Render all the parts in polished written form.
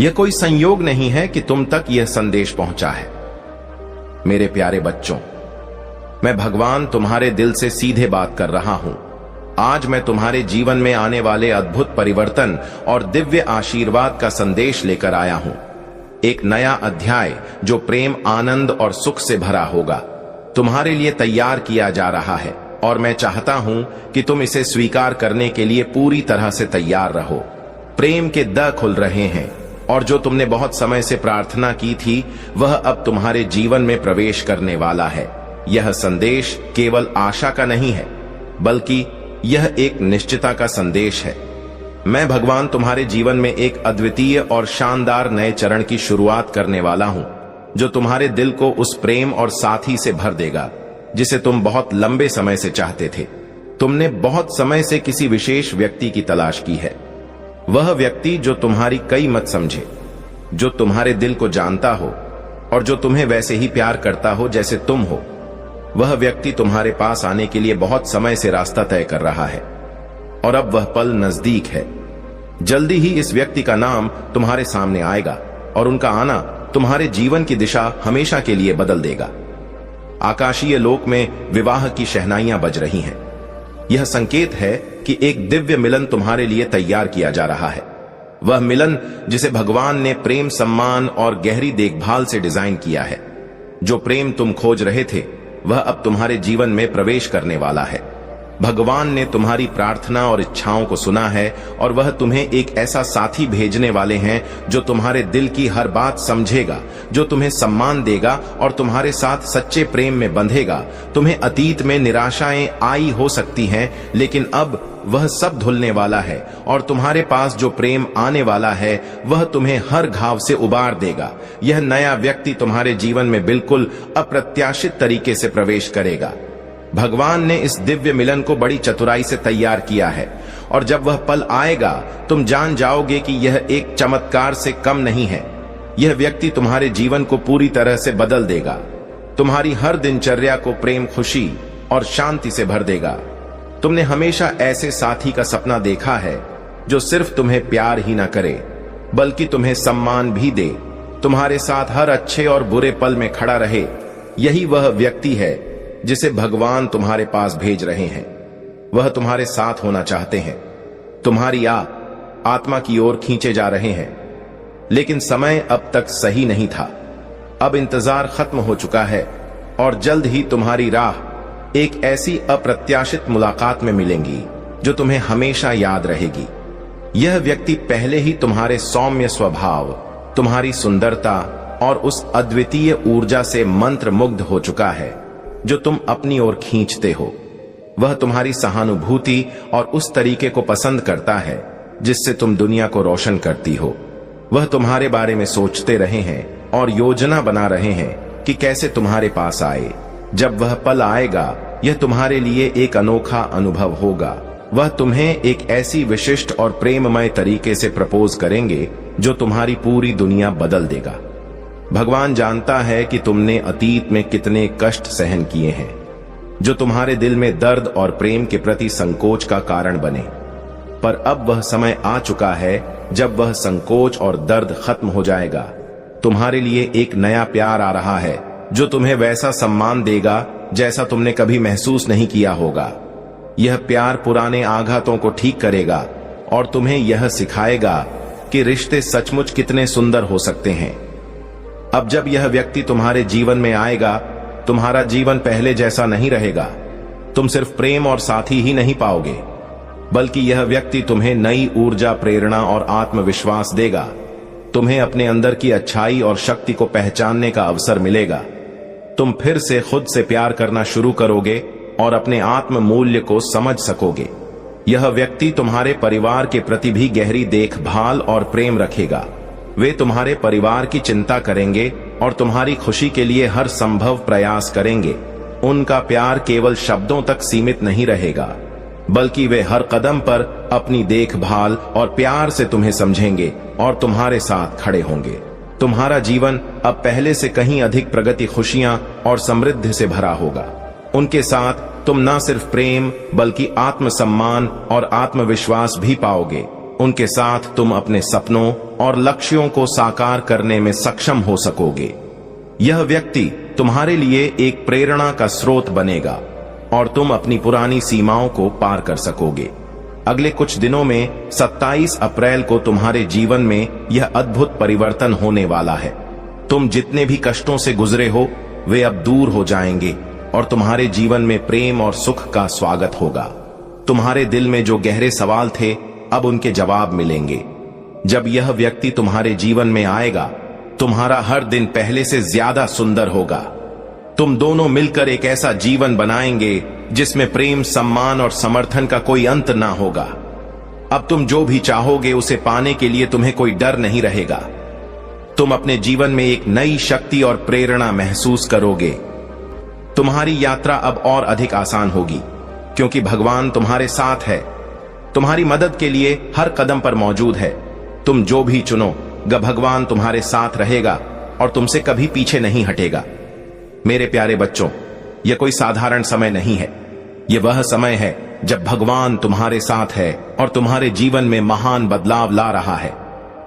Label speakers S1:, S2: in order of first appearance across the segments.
S1: यह कोई संयोग नहीं है कि तुम तक यह संदेश पहुंचा है। मेरे प्यारे बच्चों, मैं भगवान तुम्हारे दिल से सीधे बात कर रहा हूं। आज मैं तुम्हारे जीवन में आने वाले अद्भुत परिवर्तन और दिव्य आशीर्वाद का संदेश लेकर आया हूं। एक नया अध्याय जो प्रेम, आनंद और सुख से भरा होगा, तुम्हारे लिए तैयार किया जा रहा है और मैं चाहता हूं कि तुम इसे स्वीकार करने के लिए पूरी तरह से तैयार रहो। प्रेम के द्वार खुल रहे हैं और जो तुमने बहुत समय से प्रार्थना की थी वह अब तुम्हारे जीवन में प्रवेश करने वाला है। यह संदेश केवल आशा का नहीं है, बल्कि यह एक निश्चितता का संदेश है। मैं भगवान तुम्हारे जीवन में एक अद्वितीय और शानदार नए चरण की शुरुआत करने वाला हूं, जो तुम्हारे दिल को उस प्रेम और साथी से भर देगा जिसे तुम बहुत लंबे समय से चाहते थे। तुमने बहुत समय से किसी विशेष व्यक्ति की तलाश की है। वह व्यक्ति जो तुम्हारी कई मत समझे, जो तुम्हारे दिल को जानता हो और जो तुम्हें वैसे ही प्यार करता हो जैसे तुम हो। वह व्यक्ति तुम्हारे पास आने के लिए बहुत समय से रास्ता तय कर रहा है और अब वह पल नजदीक है। जल्दी ही इस व्यक्ति का नाम तुम्हारे सामने आएगा और उनका आना तुम्हारे जीवन की दिशा हमेशा के लिए बदल देगा। आकाशीय लोक में विवाह की शहनाइयां बज रही हैं। यह संकेत है कि एक दिव्य मिलन तुम्हारे लिए तैयार किया जा रहा है। वह मिलन जिसे भगवान ने प्रेम, सम्मान और गहरी देखभाल से डिजाइन किया है। जो प्रेम तुम खोज रहे थे वह अब तुम्हारे जीवन में प्रवेश करने वाला है। भगवान ने तुम्हारी प्रार्थना और इच्छाओं को सुना है और वह तुम्हें एक ऐसा साथी भेजने वाले हैं जो तुम्हारे दिल की हर बात समझेगा, जो तुम्हें सम्मान देगा और तुम्हारे साथ सच्चे प्रेम में बंधेगा। तुम्हें अतीत में निराशाएं आई हो सकती हैं, लेकिन अब वह सब धुलने वाला है और तुम्हारे पास जो प्रेम आने वाला है वह तुम्हें हर घाव से उबार देगा। यह नया व्यक्ति तुम्हारे जीवन में बिल्कुल अप्रत्याशित तरीके से प्रवेश करेगा। भगवान ने इस दिव्य मिलन को बड़ी चतुराई से तैयार किया है और जब वह पल आएगा तुम जान जाओगे कि यह एक चमत्कार से कम नहीं है। यह व्यक्ति तुम्हारे जीवन को पूरी तरह से बदल देगा, तुम्हारी हर दिनचर्या को प्रेम, खुशी और शांति से भर देगा। तुमने हमेशा ऐसे साथी का सपना देखा है जो सिर्फ तुम्हें प्यार ही न करे बल्कि तुम्हें सम्मान भी दे, तुम्हारे साथ हर अच्छे और बुरे पल में खड़ा रहे। यही वह व्यक्ति है जिसे भगवान तुम्हारे पास भेज रहे हैं। वह तुम्हारे साथ होना चाहते हैं, तुम्हारी आत्मा की ओर खींचे जा रहे हैं। लेकिन समय अब तक सही नहीं था। अब इंतजार खत्म हो चुका है और जल्द ही तुम्हारी राह एक ऐसी अप्रत्याशित मुलाकात में मिलेंगी जो तुम्हें हमेशा याद रहेगी। यह व्यक्ति पहले ही तुम्हारे सौम्य स्वभाव, तुम्हारी सुंदरता और उस अद्वितीय ऊर्जा से मंत्र मुग्ध हो चुका है जो तुम अपनी ओर खींचते हो। वह तुम्हारी सहानुभूति और उस तरीके को पसंद करता है जिससे तुम दुनिया को रोशन करती हो। वह तुम्हारे बारे में सोचते रहे हैं और योजना बना रहे हैं कि कैसे तुम्हारे पास आए। जब वह पल आएगा यह तुम्हारे लिए एक अनोखा अनुभव होगा। वह तुम्हें एक ऐसी विशिष्ट और प्रेममय तरीके से प्रपोज करेंगे जो तुम्हारी पूरी दुनिया बदल देगा। भगवान जानता है कि तुमने अतीत में कितने कष्ट सहन किए हैं जो तुम्हारे दिल में दर्द और प्रेम के प्रति संकोच का कारण बने। पर अब वह समय आ चुका है जब वह संकोच और दर्द खत्म हो जाएगा। तुम्हारे लिए एक नया प्यार आ रहा है जो तुम्हें वैसा सम्मान देगा जैसा तुमने कभी महसूस नहीं किया होगा। यह प्यार पुराने आघातों को ठीक करेगा और तुम्हें यह सिखाएगा कि रिश्ते सचमुच कितने सुंदर हो सकते हैं। अब जब यह व्यक्ति तुम्हारे जीवन में आएगा, तुम्हारा जीवन पहले जैसा नहीं रहेगा। तुम सिर्फ प्रेम और साथी ही नहीं पाओगे, बल्कि यह व्यक्ति तुम्हें नई ऊर्जा, प्रेरणा और आत्मविश्वास देगा। तुम्हें अपने अंदर की अच्छाई और शक्ति को पहचानने का अवसर मिलेगा। तुम फिर से खुद से प्यार करना शुरू करोगे और अपने आत्म मूल्य को समझ सकोगे। यह व्यक्ति तुम्हारे परिवार के प्रति भी गहरी देखभाल और प्रेम रखेगा। वे तुम्हारे परिवार की चिंता करेंगे और तुम्हारी खुशी के लिए हर संभव प्रयास करेंगे। उनका प्यार केवल शब्दों तक सीमित नहीं रहेगा, बल्कि वे हर कदम पर अपनी देखभाल और प्यार से तुम्हें समझेंगे और तुम्हारे साथ खड़े होंगे। तुम्हारा जीवन अब पहले से कहीं अधिक प्रगति, खुशियां और समृद्धि से भरा होगा। उनके साथ तुम न सिर्फ प्रेम बल्कि आत्मसम्मान और आत्मविश्वास भी पाओगे। उनके साथ तुम अपने सपनों और लक्ष्यों को साकार करने में सक्षम हो सकोगे। यह व्यक्ति तुम्हारे लिए एक प्रेरणा का स्रोत बनेगा और तुम अपनी पुरानी सीमाओं को पार कर सकोगे। अगले कुछ दिनों में 27 अप्रैल को तुम्हारे जीवन में यह अद्भुत परिवर्तन होने वाला है। तुम जितने भी कष्टों से गुजरे हो वे अब दूर हो जाएंगे और तुम्हारे जीवन में प्रेम और सुख का स्वागत होगा। तुम्हारे दिल में जो गहरे सवाल थे अब उनके जवाब मिलेंगे। जब यह व्यक्ति तुम्हारे जीवन में आएगा तुम्हारा हर दिन पहले से ज्यादा सुंदर होगा। तुम दोनों मिलकर एक ऐसा जीवन बनाएंगे जिसमें प्रेम, सम्मान और समर्थन का कोई अंत ना होगा। अब तुम जो भी चाहोगे उसे पाने के लिए तुम्हें कोई डर नहीं रहेगा। तुम अपने जीवन में एक नई शक्ति और प्रेरणा महसूस करोगे। तुम्हारी यात्रा अब और अधिक आसान होगी क्योंकि भगवान तुम्हारे साथ है, तुम्हारी मदद के लिए हर कदम पर मौजूद है। तुम जो भी चुनो भगवान तुम्हारे साथ रहेगा और तुमसे कभी पीछे नहीं हटेगा। मेरे प्यारे बच्चों, यह कोई साधारण समय नहीं है। यह वह समय है जब भगवान तुम्हारे साथ है और तुम्हारे जीवन में महान बदलाव ला रहा है।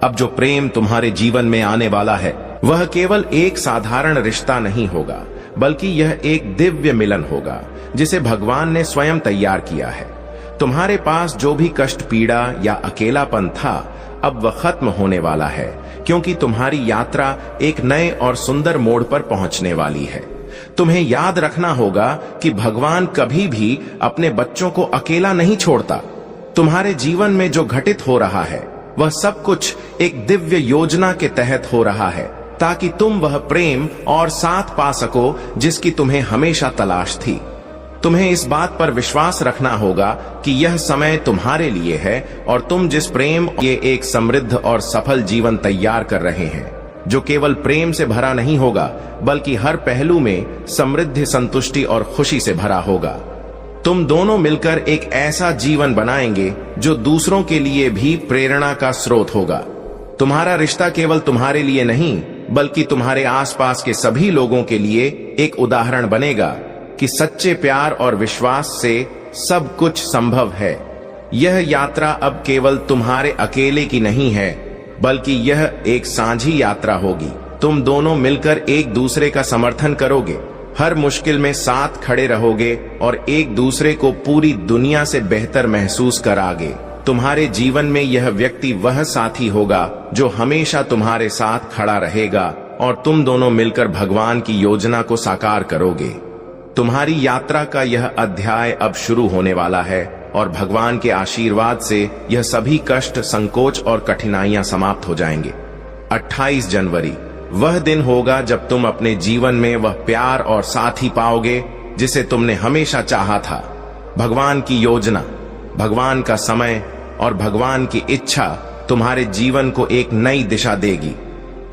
S1: अब जो प्रेम तुम्हारे जीवन में आने वाला है वह केवल एक साधारण रिश्ता नहीं होगा, बल्कि यह एक दिव्य मिलन होगा जिसे भगवान ने स्वयं तैयार किया है। तुम्हारे पास जो भी कष्ट, पीड़ा या अकेलापन था अब वह खत्म होने वाला है क्योंकि तुम्हारी यात्रा एक नए और सुंदर मोड़ पर पहुंचने वाली है। तुम्हें याद रखना होगा कि भगवान कभी भी अपने बच्चों को अकेला नहीं छोड़ता। तुम्हारे जीवन में जो घटित हो रहा है वह सब कुछ एक दिव्य योजना के तहत हो रहा है ताकि तुम वह प्रेम और साथ पा सको जिसकी तुम्हें हमेशा तलाश थी। तुम्हें इस बात पर विश्वास रखना होगा कि यह समय तुम्हारे लिए है और तुम जिस प्रेम ये एक समृद्ध और सफल जीवन तैयार कर रहे हैं जो केवल प्रेम से भरा नहीं होगा बल्कि हर पहलू में समृद्धि, संतुष्टि और खुशी से भरा होगा। तुम दोनों मिलकर एक ऐसा जीवन बनाएंगे जो दूसरों के लिए भी प्रेरणा का स्रोत होगा। तुम्हारा रिश्ता केवल तुम्हारे लिए नहीं बल्कि तुम्हारे आसपास के सभी लोगों के लिए एक उदाहरण बनेगा कि सच्चे प्यार और विश्वास से सब कुछ संभव है। यह यात्रा अब केवल तुम्हारे अकेले की नहीं है बल्कि यह एक साझी यात्रा होगी। तुम दोनों मिलकर एक दूसरे का समर्थन करोगे, हर मुश्किल में साथ खड़े रहोगे और एक दूसरे को पूरी दुनिया से बेहतर महसूस करागे। तुम्हारे जीवन में यह व्यक्ति वह साथी होगा जो हमेशा तुम्हारे साथ खड़ा रहेगा और तुम दोनों मिलकर भगवान की योजना को साकार करोगे। तुम्हारी यात्रा का यह अध्याय अब शुरू होने वाला है और भगवान के आशीर्वाद से यह सभी कष्ट, संकोच और कठिनाइयां समाप्त हो जाएंगे। 28 जनवरी वह दिन होगा जब तुम अपने जीवन में वह प्यार और साथी पाओगे जिसे तुमने हमेशा चाहा था। भगवान की योजना, भगवान का समय और भगवान की इच्छा तुम्हारे जीवन को एक नई दिशा देगी।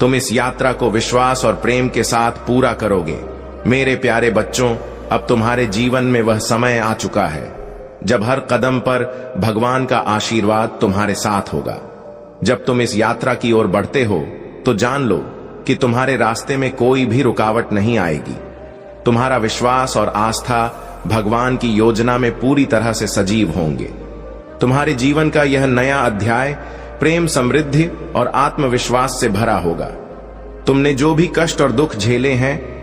S1: तुम इस यात्रा को विश्वास और प्रेम के साथ पूरा करोगे। मेरे प्यारे बच्चों, अब तुम्हारे जीवन में वह समय आ चुका है जब हर कदम पर भगवान का आशीर्वाद तुम्हारे साथ होगा। जब तुम इस यात्रा की ओर बढ़ते हो तो जान लो कि तुम्हारे रास्ते में कोई भी रुकावट नहीं आएगी। तुम्हारा विश्वास और आस्था भगवान की योजना में पूरी तरह से सजीव होंगे। तुम्हारे जीवन का यह नया अध्याय प्रेम, समृद्धि और आत्मविश्वास से भरा होगा। तुमने जो भी कष्ट और दुख झेले हैं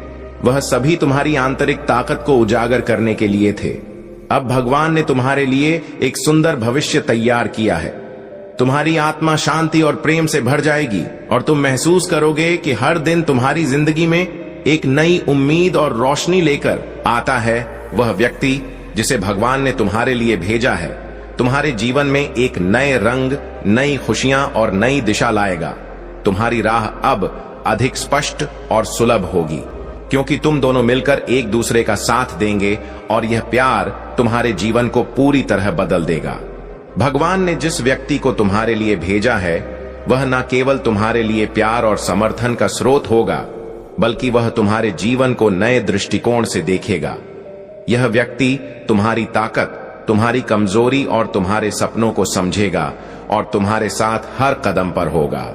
S1: वह सभी तुम्हारी आंतरिक ताकत को उजागर करने के लिए थे। अब भगवान ने तुम्हारे लिए एक सुंदर भविष्य तैयार किया है। तुम्हारी आत्मा शांति और प्रेम से भर जाएगी और तुम महसूस करोगे कि हर दिन तुम्हारी जिंदगी में एक नई उम्मीद और रोशनी लेकर आता है। वह व्यक्ति जिसे भगवान ने तुम्हारे लिए भेजा है तुम्हारे जीवन में एक नए रंग, नई खुशियां और नई दिशा लाएगा। तुम्हारी राह अब अधिक स्पष्ट और सुलभ होगी क्योंकि तुम दोनों मिलकर एक दूसरे का साथ देंगे और यह प्यार तुम्हारे जीवन को पूरी तरह बदल देगा। भगवान ने जिस व्यक्ति को तुम्हारे लिए भेजा है वह न केवल तुम्हारे लिए प्यार और समर्थन का स्रोत होगा बल्कि वह तुम्हारे जीवन को नए दृष्टिकोण से देखेगा। यह व्यक्ति तुम्हारी ताकत, तुम्हारी कमजोरी और तुम्हारे सपनों को समझेगा और तुम्हारे साथ हर कदम पर होगा।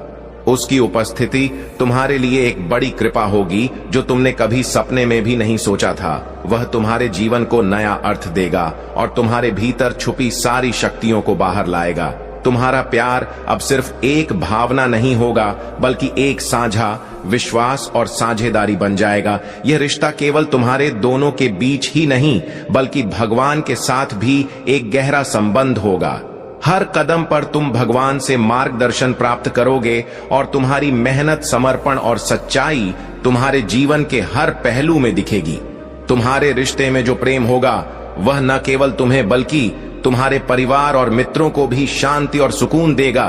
S1: उसकी उपस्थिति तुम्हारे लिए एक बड़ी कृपा होगी जो तुमने कभी सपने में भी नहीं सोचा था। वह तुम्हारे जीवन को नया अर्थ देगा और तुम्हारे भीतर छुपी सारी शक्तियों को बाहर लाएगा। तुम्हारा प्यार अब सिर्फ एक भावना नहीं होगा, बल्कि एक साझा विश्वास और साझेदारी बन जाएगा। यह रिश्ता केवल तुम्हारे दोनों के बीच ही नहीं, बल्कि भगवान के साथ भी एक गहरा संबंध होगा। हर कदम पर तुम भगवान से मार्गदर्शन प्राप्त करोगे और तुम्हारी मेहनत, समर्पण और सच्चाई तुम्हारे जीवन के हर पहलू में दिखेगी। तुम्हारे रिश्ते में जो प्रेम होगा वह न केवल तुम्हें बल्कि तुम्हारे परिवार और मित्रों को भी शांति और सुकून देगा।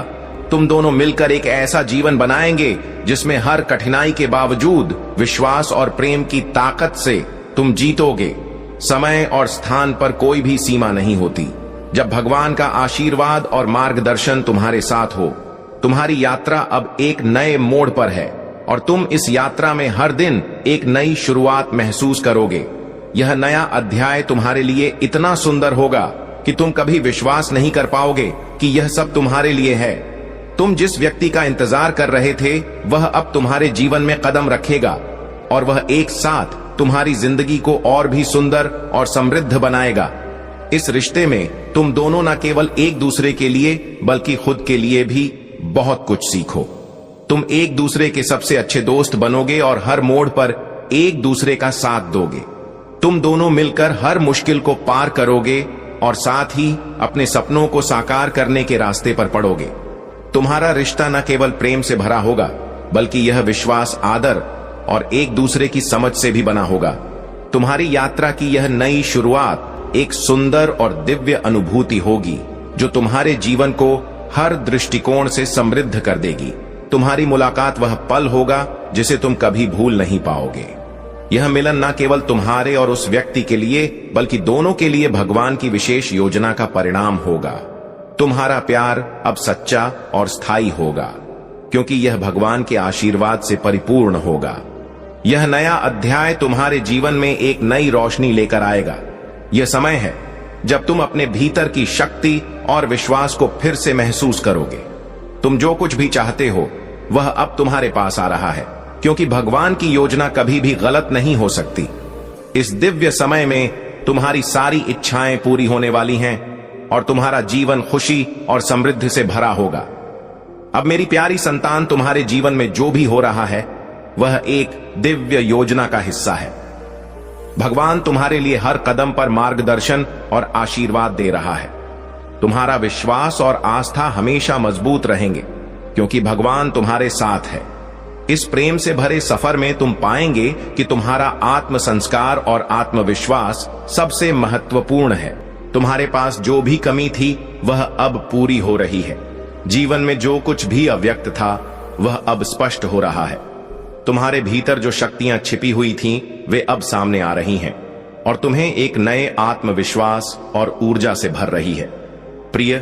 S1: तुम दोनों मिलकर एक ऐसा जीवन बनाएंगे जिसमें हर कठिनाई के बावजूद विश्वास और प्रेम की ताकत से तुम जीतोगे। समय और स्थान पर कोई भी सीमा नहीं होती। जब भगवान का आशीर्वाद और मार्गदर्शन तुम्हारे साथ हो, तुम्हारी यात्रा अब एक नए मोड़ पर है और तुम इस यात्रा में हर दिन एक नई शुरुआत महसूस करोगे। यह नया अध्याय तुम्हारे लिए इतना सुंदर होगा कि तुम कभी विश्वास नहीं कर पाओगे कि यह सब तुम्हारे लिए है। तुम जिस व्यक्ति का इंतजार कर रहे थे वह अब तुम्हारे जीवन में कदम रखेगा और वह एक साथ तुम्हारी जिंदगी को और भी सुंदर और समृद्ध बनाएगा। इस रिश्ते में तुम दोनों न केवल एक दूसरे के लिए बल्कि खुद के लिए भी बहुत कुछ सीखो। तुम एक दूसरे के सबसे अच्छे दोस्त बनोगे और हर मोड़ पर एक दूसरे का साथ दोगे। तुम दोनों मिलकर हर मुश्किल को पार करोगे और साथ ही अपने सपनों को साकार करने के रास्ते पर पड़ोगे। तुम्हारा रिश्ता न केवल प्रेम से भरा होगा, बल्कि यह विश्वास, आदर और एक दूसरे की समझ से भी बना होगा। तुम्हारी यात्रा की यह नई शुरुआत एक सुंदर और दिव्य अनुभूति होगी जो तुम्हारे जीवन को हर दृष्टिकोण से समृद्ध कर देगी। तुम्हारी मुलाकात वह पल होगा जिसे तुम कभी भूल नहीं पाओगे। यह मिलन न केवल तुम्हारे और उस व्यक्ति के लिए बल्कि दोनों के लिए भगवान की विशेष योजना का परिणाम होगा। तुम्हारा प्यार अब सच्चा और स्थायी होगा क्योंकि यह भगवान के आशीर्वाद से परिपूर्ण होगा। यह नया अध्याय तुम्हारे जीवन में एक नई रोशनी लेकर आएगा। यह समय है जब तुम अपने भीतर की शक्ति और विश्वास को फिर से महसूस करोगे। तुम जो कुछ भी चाहते हो वह अब तुम्हारे पास आ रहा है क्योंकि भगवान की योजना कभी भी गलत नहीं हो सकती। इस दिव्य समय में तुम्हारी सारी इच्छाएं पूरी होने वाली हैं और तुम्हारा जीवन खुशी और समृद्धि से भरा होगा। अब मेरी प्यारी संतान, तुम्हारे जीवन में जो भी हो रहा है वह एक दिव्य योजना का हिस्सा है। भगवान तुम्हारे लिए हर कदम पर मार्गदर्शन और आशीर्वाद दे रहा है। तुम्हारा विश्वास और आस्था हमेशा मजबूत रहेंगे क्योंकि भगवान तुम्हारे साथ है। इस प्रेम से भरे सफर में तुम पाएंगे कि तुम्हारा आत्म संस्कार और आत्मविश्वास सबसे महत्वपूर्ण है। तुम्हारे पास जो भी कमी थी वह अब पूरी हो रही है। जीवन में जो कुछ भी अव्यक्त था वह अब स्पष्ट हो रहा है। तुम्हारे भीतर जो शक्तियां छिपी हुई थीं वे अब सामने आ रही हैं और तुम्हें एक नए आत्मविश्वास और ऊर्जा से भर रही है। प्रिय,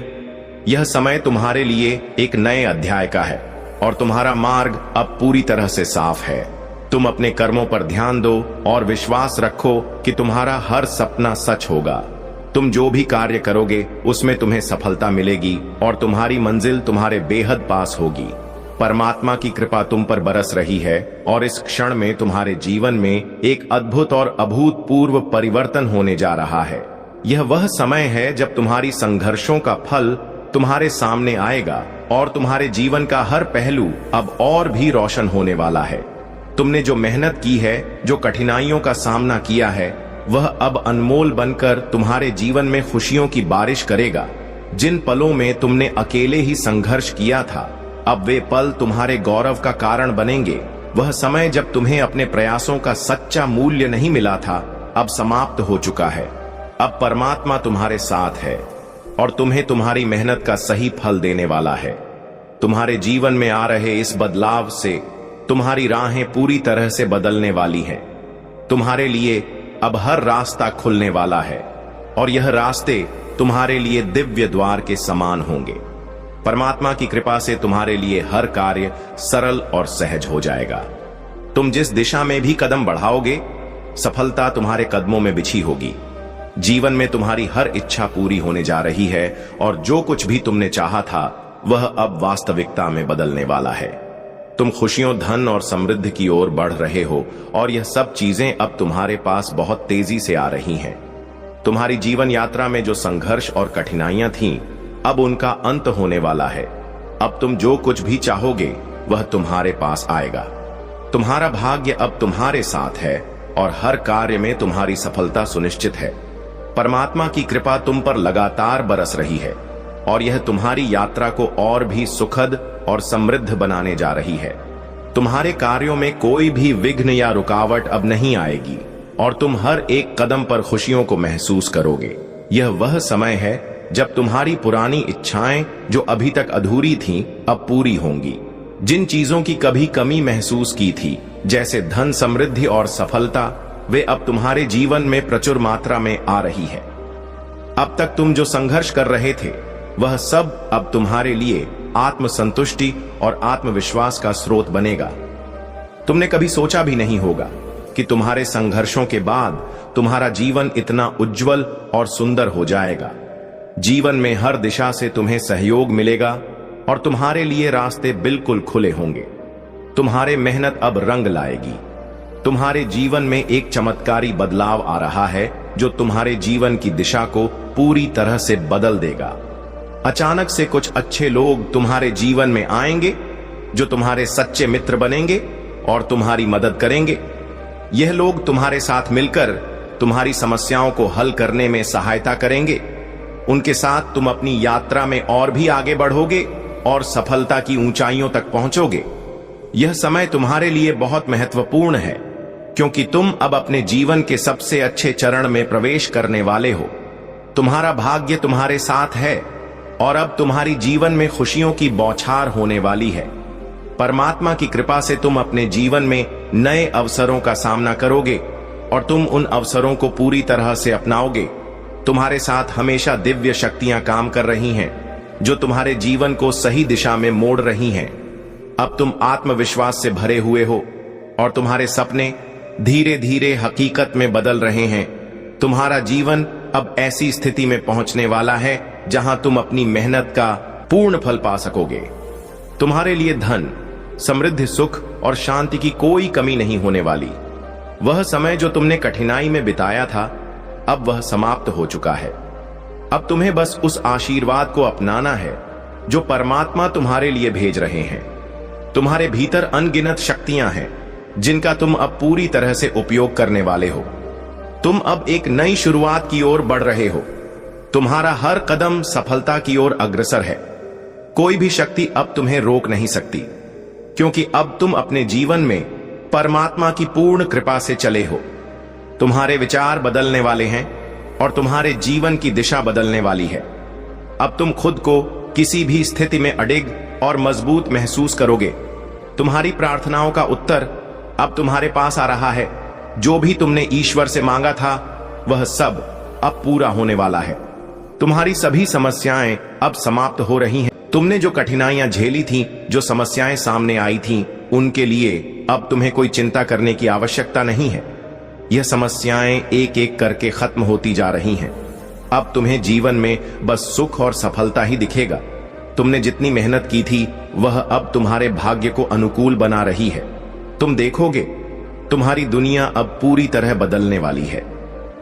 S1: यह समय तुम्हारे लिए एक नए अध्याय का है और तुम्हारा मार्ग अब पूरी तरह से साफ है। तुम अपने कर्मों पर ध्यान दो और विश्वास रखो कि तुम्हारा हर सपना सच होगा। तुम जो भी कार्य करोगे उसमें तुम्हें सफलता मिलेगी और तुम्हारी मंजिल तुम्हारे बेहद पास होगी। परमात्मा की कृपा तुम पर बरस रही है और इस क्षण में तुम्हारे जीवन में एक अद्भुत और अभूतपूर्व परिवर्तन होने जा रहा है। यह वह समय है जब तुम्हारी संघर्षों का फल तुम्हारे सामने आएगा और तुम्हारे जीवन का हर पहलू अब और भी रोशन होने वाला है। तुमने जो मेहनत की है, जो कठिनाइयों का सामना किया है, वह अब अनमोल बनकर तुम्हारे जीवन में खुशियों की बारिश करेगा। जिन पलों में तुमने अकेले ही संघर्ष किया था, अब वे पल तुम्हारे गौरव का कारण बनेंगे। वह समय जब तुम्हें अपने प्रयासों का सच्चा मूल्य नहीं मिला था, अब समाप्त हो चुका है। अब परमात्मा तुम्हारे साथ है और तुम्हें तुम्हारी मेहनत का सही फल देने वाला है। तुम्हारे जीवन में आ रहे इस बदलाव से तुम्हारी राहें पूरी तरह से बदलने वाली हैं। तुम्हारे लिए अब हर रास्ता खुलने वाला है और यह रास्ते तुम्हारे लिए दिव्य द्वार के समान होंगे। परमात्मा की कृपा से तुम्हारे लिए हर कार्य सरल और सहज हो जाएगा। तुम जिस दिशा में भी कदम बढ़ाओगे, सफलता तुम्हारे कदमों में बिछी होगी। जीवन में तुम्हारी हर इच्छा पूरी होने जा रही है और जो कुछ भी तुमने चाहा था वह अब वास्तविकता में बदलने वाला है। तुम खुशियों, धन और समृद्धि की ओर बढ़ रहे हो और यह सब चीजें अब तुम्हारे पास बहुत तेजी से आ रही हैं। तुम्हारी जीवन यात्रा में जो संघर्ष और कठिनाइयां थीं, अब उनका अंत होने वाला है। अब तुम जो कुछ भी चाहोगे वह तुम्हारे पास आएगा। तुम्हारा भाग्य अब तुम्हारे साथ है और हर कार्य में तुम्हारी सफलता सुनिश्चित है। परमात्मा की कृपा तुम पर लगातार बरस रही है और यह तुम्हारी यात्रा को और भी सुखद और समृद्ध बनाने जा रही है। तुम्हारे कार्यों में कोई भी विघ्न या रुकावट अब नहीं आएगी और तुम हर एक कदम पर खुशियों को महसूस करोगे। यह वह समय है जब तुम्हारी पुरानी इच्छाएं जो अभी तक अधूरी थीं, अब पूरी होंगी। जिन चीजों की कभी कमी महसूस की थी, जैसे धन, समृद्धि और सफलता, वे अब तुम्हारे जीवन में प्रचुर मात्रा में आ रही है। अब तक तुम जो संघर्ष कर रहे थे, वह सब अब तुम्हारे लिए आत्मसंतुष्टि और आत्मविश्वास का स्रोत बनेगा। तुमने कभी सोचा भी नहीं होगा कि तुम्हारे संघर्षों के बाद तुम्हारा जीवन इतना उज्जवल और सुंदर हो जाएगा। जीवन में हर दिशा से तुम्हें सहयोग मिलेगा और तुम्हारे लिए रास्ते बिल्कुल खुले होंगे। तुम्हारे मेहनत अब रंग लाएगी। तुम्हारे जीवन में एक चमत्कारी बदलाव आ रहा है जो तुम्हारे जीवन की दिशा को पूरी तरह से बदल देगा। अचानक से कुछ अच्छे लोग तुम्हारे जीवन में आएंगे जो तुम्हारे सच्चे मित्र बनेंगे और तुम्हारी मदद करेंगे। यह लोग तुम्हारे साथ मिलकर तुम्हारी समस्याओं को हल करने में सहायता करेंगे। उनके साथ तुम अपनी यात्रा में और भी आगे बढ़ोगे और सफलता की ऊंचाइयों तक पहुंचोगे। यह समय तुम्हारे लिए बहुत महत्वपूर्ण है क्योंकि तुम अब अपने जीवन के सबसे अच्छे चरण में प्रवेश करने वाले हो। तुम्हारा भाग्य तुम्हारे साथ है और अब तुम्हारी जीवन में खुशियों की बौछार होने वाली है। परमात्मा की कृपा से तुम अपने जीवन में नए अवसरों का सामना करोगे और तुम उन अवसरों को पूरी तरह से अपनाओगे। तुम्हारे साथ हमेशा दिव्य शक्तियां काम कर रही हैं जो तुम्हारे जीवन को सही दिशा में मोड़ रही हैं। अब तुम आत्मविश्वास से भरे हुए हो और तुम्हारे सपने धीरे धीरे हकीकत में बदल रहे हैं। तुम्हारा जीवन अब ऐसी स्थिति में पहुंचने वाला है जहां तुम अपनी मेहनत का पूर्ण फल पा सकोगे। तुम्हारे लिए धन, समृद्धि, सुख और शांति की कोई कमी नहीं होने वाली। वह समय जो तुमने कठिनाई में बिताया था, अब वह समाप्त हो चुका है। अब तुम्हें बस उस आशीर्वाद को अपनाना है जो परमात्मा तुम्हारे लिए भेज रहे हैं। तुम्हारे भीतर अनगिनत शक्तियां हैं जिनका तुम अब पूरी तरह से उपयोग करने वाले हो। तुम अब एक नई शुरुआत की ओर बढ़ रहे हो। तुम्हारा हर कदम सफलता की ओर अग्रसर है। कोई भी शक्ति अब तुम्हें रोक नहीं सकती क्योंकि अब तुम अपने जीवन में परमात्मा की पूर्ण कृपा से चले हो। तुम्हारे विचार बदलने वाले हैं और तुम्हारे जीवन की दिशा बदलने वाली है। अब तुम खुद को किसी भी स्थिति में अडिग और मजबूत महसूस करोगे। तुम्हारी प्रार्थनाओं का उत्तर अब तुम्हारे पास आ रहा है। जो भी तुमने ईश्वर से मांगा था वह सब अब पूरा होने वाला है। तुम्हारी सभी समस्याएं अब समाप्त हो रही हैं। तुमने जो कठिनाइयां झेली थीं, जो समस्याएं सामने आई थीं, उनके लिए अब तुम्हें कोई चिंता करने की आवश्यकता नहीं है। यह समस्याएं एक एक करके खत्म होती जा रही हैं। अब तुम्हें जीवन में बस सुख और सफलता ही दिखेगा। तुमने जितनी मेहनत की थी वह अब तुम्हारे भाग्य को अनुकूल बना रही है। तुम देखोगे तुम्हारी दुनिया अब पूरी तरह बदलने वाली है।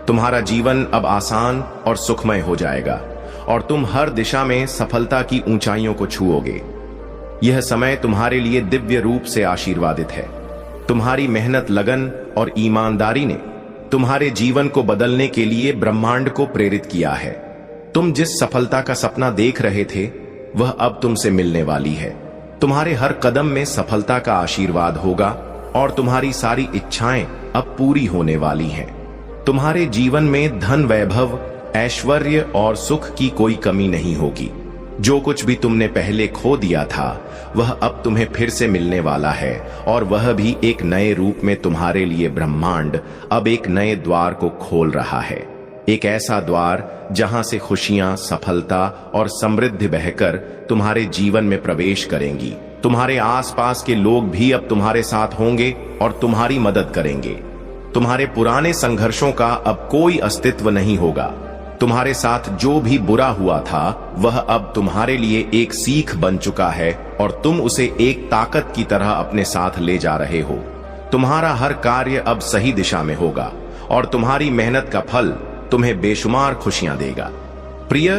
S1: तुम्हारा जीवन अब आसान और सुखमय हो जाएगा और तुम हर दिशा में सफलता की ऊंचाइयों को छुओगे। यह समय तुम्हारे लिए दिव्य रूप से आशीर्वादित है। तुम्हारी मेहनत, लगन और ईमानदारी ने तुम्हारे जीवन को बदलने के लिए ब्रह्मांड को प्रेरित किया है। तुम जिस सफलता का सपना देख रहे थे वह अब तुमसे मिलने वाली है। तुम्हारे हर कदम में सफलता का आशीर्वाद होगा और तुम्हारी सारी इच्छाएं अब पूरी होने वाली हैं। तुम्हारे जीवन में धन, वैभव, ऐश्वर्य और सुख की कोई कमी नहीं होगी। जो कुछ भी तुमने पहले खो दिया था वह अब तुम्हें फिर से मिलने वाला है और वह भी एक नए रूप में। तुम्हारे लिए ब्रह्मांड अब एक नए द्वार को खोल रहा है। एक ऐसा द्वार जहां से खुशियां, सफलता और समृद्धि बहकर तुम्हारे जीवन में प्रवेश करेंगी। तुम्हारे आसपास के लोग भी अब तुम्हारे साथ होंगे और तुम्हारी मदद करेंगे। तुम्हारे पुराने संघर्षों का अब कोई अस्तित्व नहीं होगा। तुम्हारे साथ जो भी बुरा हुआ था वह अब तुम्हारे लिए एक सीख बन चुका है और तुम उसे एक ताकत की तरह अपने साथ ले जा रहे हो। तुम्हारा हर कार्य अब सही दिशा में होगा और तुम्हारी मेहनत का फल तुम्हें बेशुमार खुशियां देगा। प्रिय,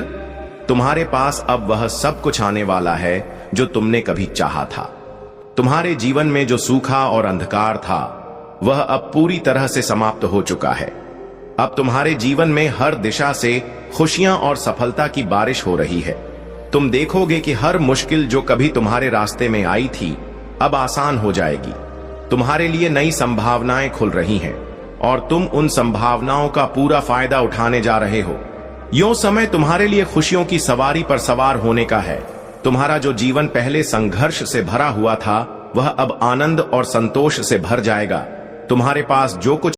S1: तुम्हारे पास अब वह सब कुछ आने वाला है जो तुमने कभी चाहा था। तुम्हारे जीवन में जो सूखा और अंधकार था वह अब पूरी तरह से समाप्त हो चुका है। अब तुम्हारे जीवन में हर दिशा से खुशियां और सफलता की बारिश हो रही है। तुम देखोगे कि हर मुश्किल जो कभी तुम्हारे रास्ते में आई थी अब आसान हो जाएगी। तुम्हारे लिए नई संभावनाएं खुल रही हैं और तुम उन संभावनाओं का पूरा फायदा उठाने जा रहे हो। यो समय तुम्हारे लिए खुशियों की सवारी पर सवार होने का है। तुम्हारा जो जीवन पहले संघर्ष से भरा हुआ था वह अब आनंद और संतोष से भर जाएगा। तुम्हारे पास जो कुछ